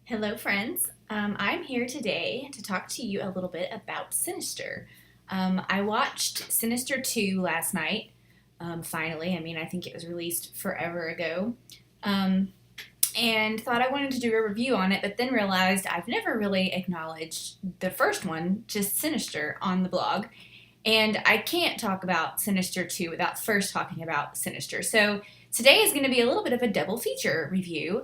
Hello, friends. I'm here today to talk to you a little bit about Sinister. I watched Sinister 2 last night, finally. I think it was released forever ago. Um, and thought I wanted to do a review on it, but then realized I've never really acknowledged the first one, just Sinister, on the blog. And I can't talk about Sinister 2 without first talking about Sinister. So today is going to be a little bit of a double feature review.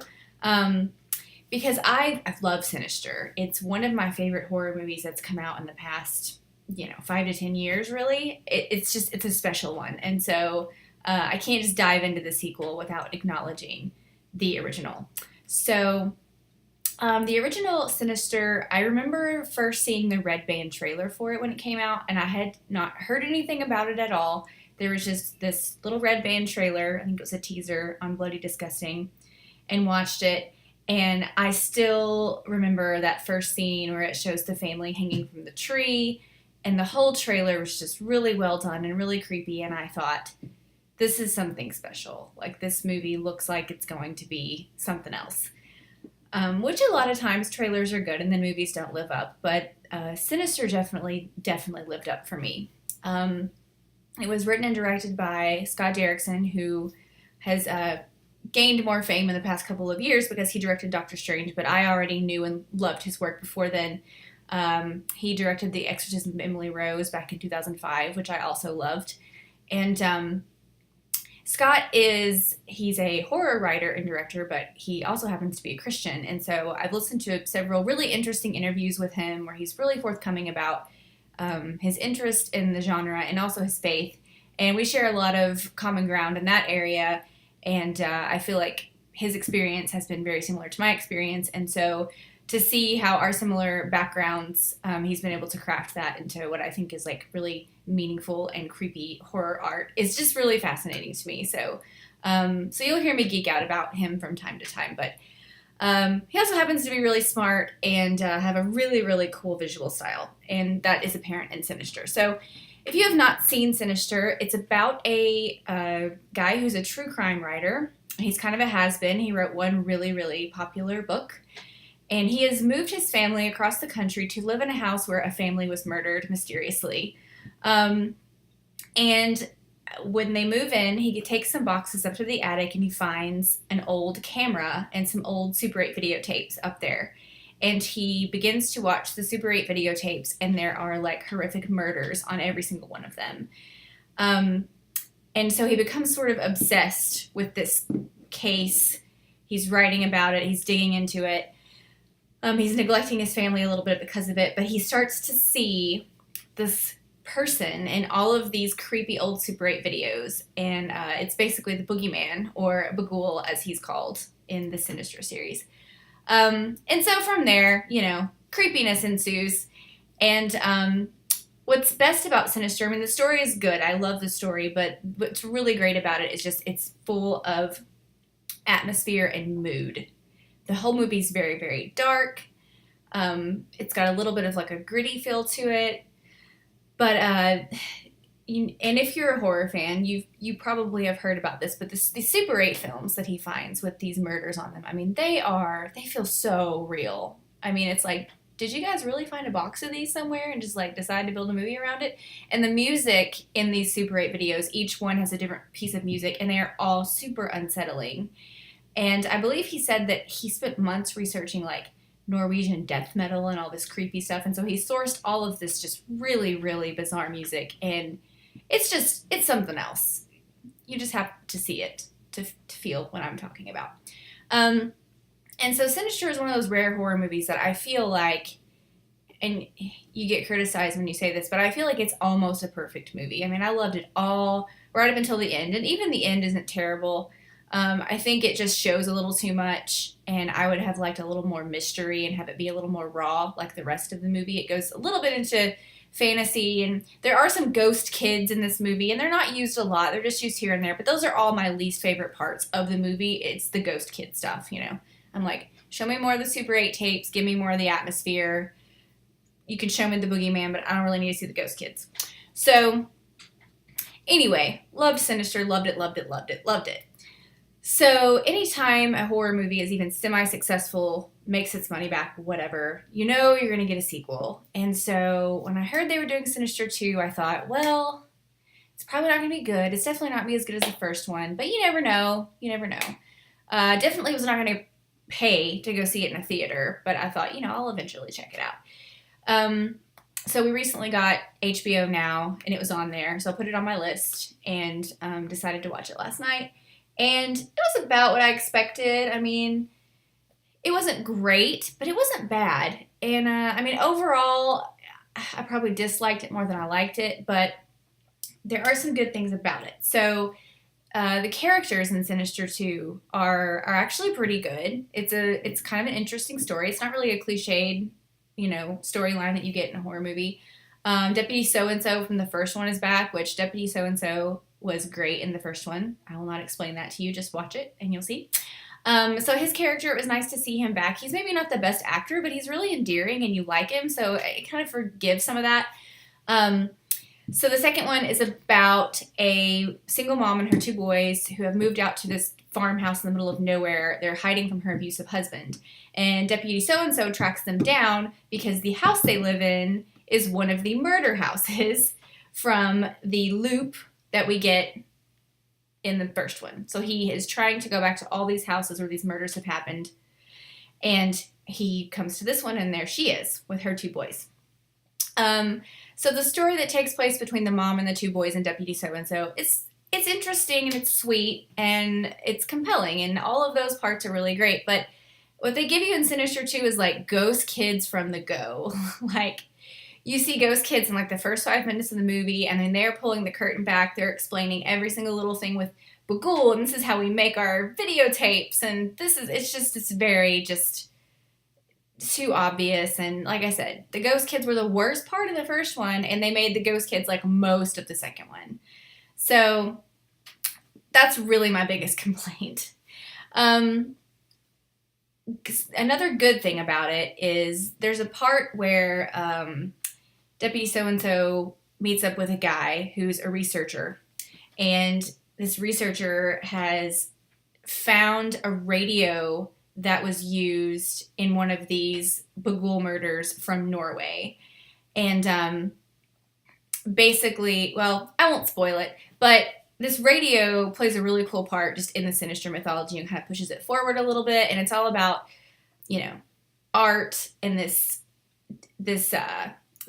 Because I love Sinister. It's one of my favorite horror movies that's come out in the past, 5 to 10 years, really. It's a special one. And so I can't just dive into the sequel without acknowledging the original. So the original Sinister, I remember first seeing the red band trailer for it when it came out, and I had not heard anything about it at all. There was just this little red band trailer, I think it was a teaser on Bloody Disgusting, and watched it. And I still remember that first scene where it shows the family hanging from the tree, and the whole trailer was just really well done and really creepy. And I thought, this is something special. Like, this movie looks like it's going to be something else. Which a lot of times trailers are good and then movies don't live up. But Sinister definitely lived up for me. It was written and directed by Scott Derrickson, who has gained more fame in the past couple of years because he directed Doctor Strange, but I already knew and loved his work before then. He directed The Exorcism of Emily Rose back in 2005, which I also loved. And Scott he's a horror writer and director, but he also happens to be a Christian. And so I've listened to several really interesting interviews with him where he's really forthcoming about his interest in the genre and also his faith. And we share a lot of common ground in that area. And I feel like his experience has been very similar to my experience. And so to see how our similar backgrounds, he's been able to craft that into what I think is like really meaningful and creepy horror art is just really fascinating to me. So you'll hear me geek out about him from time to time. But he also happens to be really smart and have a really, really cool visual style. And that is apparent in Sinister. So if you have not seen Sinister, it's about a guy who's a true crime writer. He's kind of a has-been. He wrote one really, really popular book. And he has moved his family across the country to live in a house where a family was murdered mysteriously. And when they move in, he takes some boxes up to the attic and he finds an old camera and some old Super 8 videotapes up there. And he begins to watch the Super 8 videotapes, and there are, like, horrific murders on every single one of them. And so he becomes sort of obsessed with this case. He's writing about it. He's digging into it. He's neglecting his family a little bit because of it, but he starts to see this person in all of these creepy old Super 8 videos, and it's basically the Boogeyman, or Bagul as he's called in the Sinister series. And so from there, creepiness ensues. And what's best about Sinister, the story is good. I love the story, but what's really great about it is just it's full of atmosphere and mood. The whole movie's very, very dark. It's got a little bit of like a gritty feel to it. But and if you're a horror fan, you probably have heard about this, but the Super 8 films that he finds with these murders on them, they feel so real. It's like, did you guys really find a box of these somewhere and just like decide to build a movie around it? And the music in these Super 8 videos, each one has a different piece of music, and they are all super unsettling. And I believe he said that he spent months researching like Norwegian death metal and all this creepy stuff, and so he sourced all of this just really, really bizarre music, and it's something else. You just have to see it to feel what I'm talking about. And so Sinister is one of those rare horror movies that I feel like, and you get criticized when you say this, but I feel like it's almost a perfect movie. I loved it all right up until the end, and even the end isn't terrible. I think it just shows a little too much, and I would have liked a little more mystery and have it be a little more raw like the rest of the movie. It goes a little bit into fantasy, and there are some ghost kids in this movie, and they're not used a lot. They're just used here and there, but those are all my least favorite parts of the movie. It's the ghost kid stuff, I'm like, show me more of the Super 8 tapes, give me more of the atmosphere. You can show me the Boogeyman, but I don't really need to see the ghost kids. So, anyway, loved Sinister, loved it, loved it, loved it, loved it. So anytime a horror movie is even semi-successful makes its money back, whatever. You know you're going to get a sequel. And so when I heard they were doing Sinister 2, I thought, well, it's probably not going to be good. It's definitely not going to be as good as the first one, but you never know. You never know. Definitely was not going to pay to go see it in a theater, but I thought, I'll eventually check it out. So we recently got HBO Now, and it was on there, so I put it on my list and decided to watch it last night. And it was about what I expected. I mean, it wasn't great, but it wasn't bad. And overall, I probably disliked it more than I liked it, but there are some good things about it. So the characters in Sinister 2 are actually pretty good. It's kind of an interesting story. It's not really a cliched, storyline that you get in a horror movie. Deputy So-and-so from the first one is back, which Deputy So-and-so was great in the first one. I will not explain that to you. Just watch it and you'll see. So his character, it was nice to see him back. He's maybe not the best actor, but he's really endearing and you like him, so it kind of forgives some of that. So the second one is about a single mom and her 2 boys who have moved out to this farmhouse in the middle of nowhere. They're hiding from her abusive husband. And Deputy So-and-so tracks them down because the house they live in is one of the murder houses from the loop that we get in the first one. So he is trying to go back to all these houses where these murders have happened. And he comes to this one, and there she is with her 2 boys. So the story that takes place between the mom and the 2 boys and Deputy So-and-so, it's interesting and it's sweet and it's compelling, and all of those parts are really great. But what they give you in Sinister 2 is like ghost kids from the go. Like, you see ghost kids in like the first 5 minutes of the movie, and then they're pulling the curtain back. They're explaining every single little thing with Bagul, and this is how we make our videotapes, and it's very just too obvious. And like I said, the ghost kids were the worst part of the first one, and they made the ghost kids like most of the second one. So that's really my biggest complaint. Another good thing about it is there's a part where Deputy So-and-so meets up with a guy who's a researcher, and this researcher has found a radio that was used in one of these Bagul murders from Norway. And basically, well, I won't spoil it, but this radio plays a really cool part just in the Sinister mythology and kind of pushes it forward a little bit. And it's all about, art and the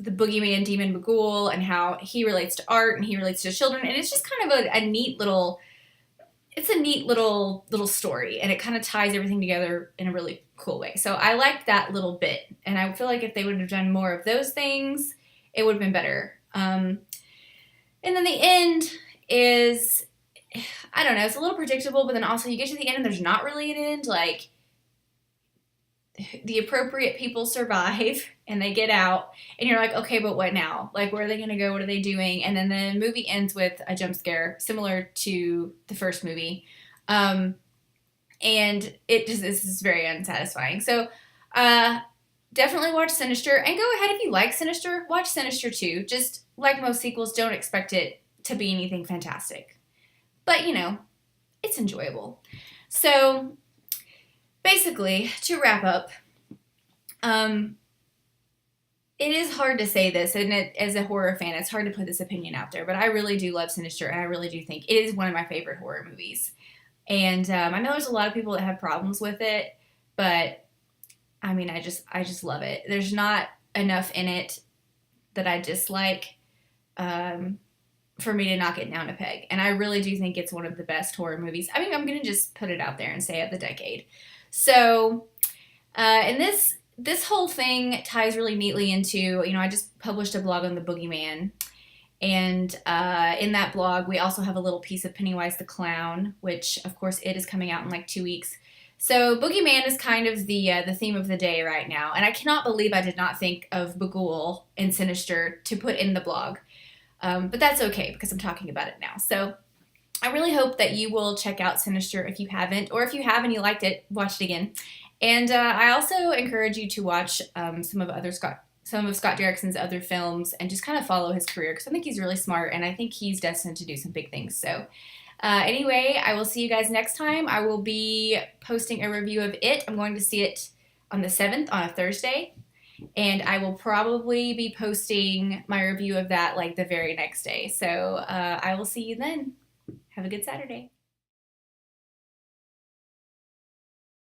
Boogeyman demon Bagul and how he relates to art and he relates to children. And it's just kind of a neat little story, and it kind of ties everything together in a really cool way. So I liked that little bit, and I feel like if they would have done more of those things, it would have been better. And then the end is, I don't know, it's a little predictable, but then also you get to the end and there's not really an end. Like, the appropriate people survive and they get out, and you're like, okay, but what now? Like, where are they going to go? What are they doing? And then the movie ends with a jump scare similar to the first movie. And this is very unsatisfying. So, definitely watch Sinister, and go ahead, if you like Sinister, watch Sinister 2. Just like most sequels, don't expect it to be anything fantastic. But, it's enjoyable. So, basically, to wrap up, it is hard to say this, and as a horror fan, it's hard to put this opinion out there, but I really do love Sinister, and I really do think it is one of my favorite horror movies. And I know there's a lot of people that have problems with it, but I mean, I just love it. There's not enough in it that I dislike for me to knock it down a peg. And I really do think it's one of the best horror movies. I mean, I'm going to just put it out there and say of the decade. So, and this whole thing ties really neatly into, I just published a blog on the Boogeyman. And in that blog, we also have a little piece of Pennywise the Clown, which, of course, it is coming out in like 2 weeks. So Boogeyman is kind of the theme of the day right now. And I cannot believe I did not think of Bagul and Sinister to put in the blog. But that's okay, because I'm talking about it now. So I really hope that you will check out Sinister if you haven't, or if you have and you liked it, watch it again. And I also encourage you to watch some of Scott Derrickson's other films and just kind of follow his career, because I think he's really smart and I think he's destined to do some big things. So anyway, I will see you guys next time. I will be posting a review of it. I'm going to see it on the 7th on a Thursday. And I will probably be posting my review of that like the very next day. So I will see you then. Have a good Saturday.